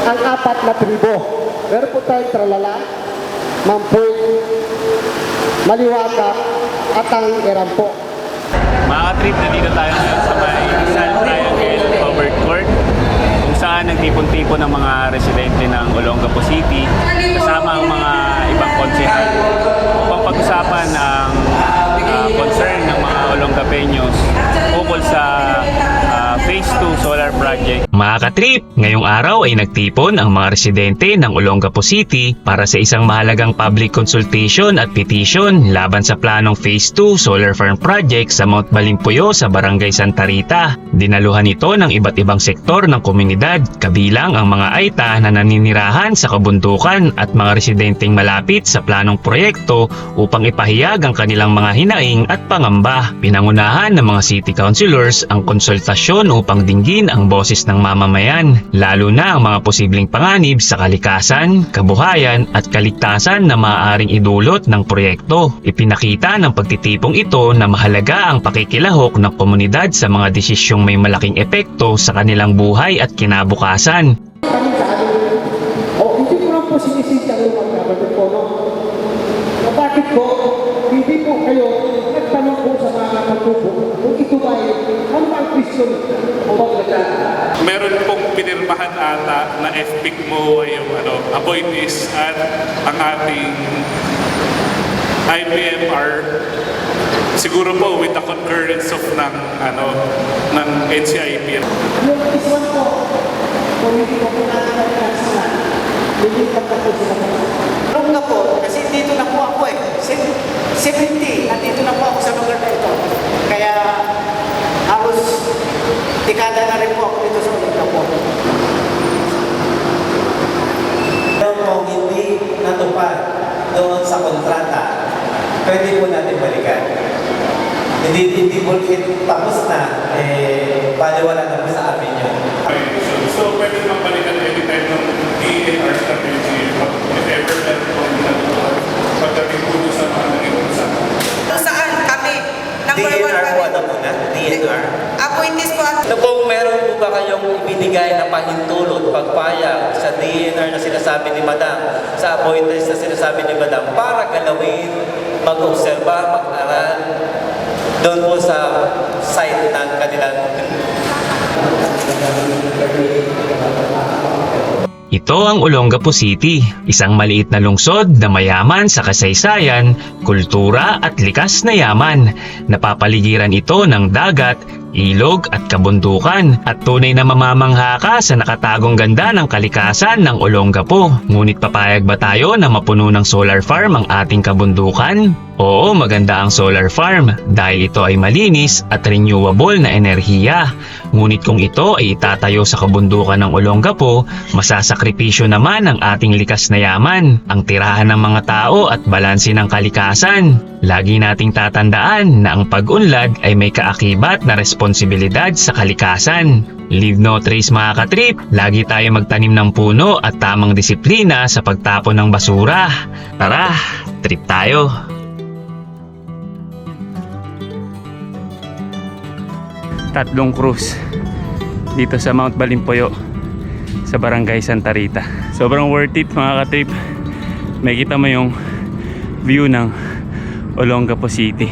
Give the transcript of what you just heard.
ang apat na tribo. Meron po tayong Tralala, Mampoy, Maliwaka, at ang Erampo. Mga ka-trip, nandito tayo ngayon sa may Sand Triangle Covered Court kung saan nagtipon-tipon ng mga residente ng Olongapo City kasama ang mga ibang konsehal upang pag-usapan ang concern ng mga Olongapeños ukol sa Phase 2 Solar Project. Mga ka-trip, ngayong araw ay nagtipon ang mga residente ng Olongapo City para sa isang mahalagang public consultation at petition laban sa planong Phase 2 Solar Farm Project sa Mount Balimpuyo sa Barangay Santa Rita. Dinaluhan ito ng iba't ibang sektor ng komunidad, kabilang ang mga Aita na naninirahan sa kabundukan at mga residenteng malapit sa planong proyekto upang ipahayag ang kanilang mga hinaing at pangamba. Pinangunahan ng mga city councilors ang konsultasyon upang dinggin ang boses ng mamamayan, lalo na ang mga posibleng panganib sa kalikasan, kabuhayan at kaligtasan na maaaring idulot ng proyekto. Ipinakita ng pagtitipong ito na mahalaga ang pakikilahok ng komunidad sa mga desisyong may malaking epekto sa kanilang buhay at kinabukasan. Kami sa amin, hindi ko lang po sinisita ng magkabalik po, no? So, bakit po, hindi po kayo nagtanong po sa mga kapagpupo kung ito ba ano ba ang question o magkakita? Meron pong pinirmahan ata na FPIC mo yung appointees at ang ating IPMR siguro po with the concurrence of ng NCIP. Yung iswan po, kung hindi po po natin nagkakasama, hindi pa po sila po. Nung na po, kasi dito na po ako 70, nandito na po ako sa lugar na ito. Kaya halos dekada na rin po ako dito sa lugar na po. Pero kung hindi natupad doon sa kontrata, pwede po natin balikan. Hindi po tapos na, baliwala na po sa amin yun. So pwede naman balikan anytime ng DNR strategy if ever meron po pagdating po sa mga naging usapan. Kung saan kami, number one DNR po kami. ano muna? DNR? Appointees po ako. Kung meron po ba kayong ibinigay na pahintulot, pagpayag sa DNR na sinasabi ni Madam, sa appointees na sinasabi ni Madam, para galawin, mag-obserba, mag-aral, doon po sa site ng kanilang. Ito ang Olongapo City, isang maliit na lungsod na mayaman sa kasaysayan, kultura at likas na yaman. Napapaligiran ito ng dagat, ilog at kabundukan at tunay na mamamangha ka sa nakatagong ganda ng kalikasan ng Olongapo. Ngunit papayag ba tayo na mapuno ng solar farm ang ating kabundukan? Oo, maganda ang solar farm dahil ito ay malinis at renewable na enerhiya. Ngunit kung ito ay itatayo sa kabundukan ng Olongapo, masasakripisyo naman ang ating likas na yaman, ang tirahan ng mga tao at balanse ng kalikasan. Lagi nating tatandaan na ang pag-unlad ay may kaakibat na responsibilidad sa kalikasan. Leave no trace mga katrip, lagi tayo magtanim ng puno at tamang disiplina sa pagtapon ng basura. Tara, trip tayo! Tatlong cruise dito sa Mount Balimpuyo sa Barangay Santa Rita. Sobrang worth it mga ka-trip. Makikita mo yung view ng Olongapo City.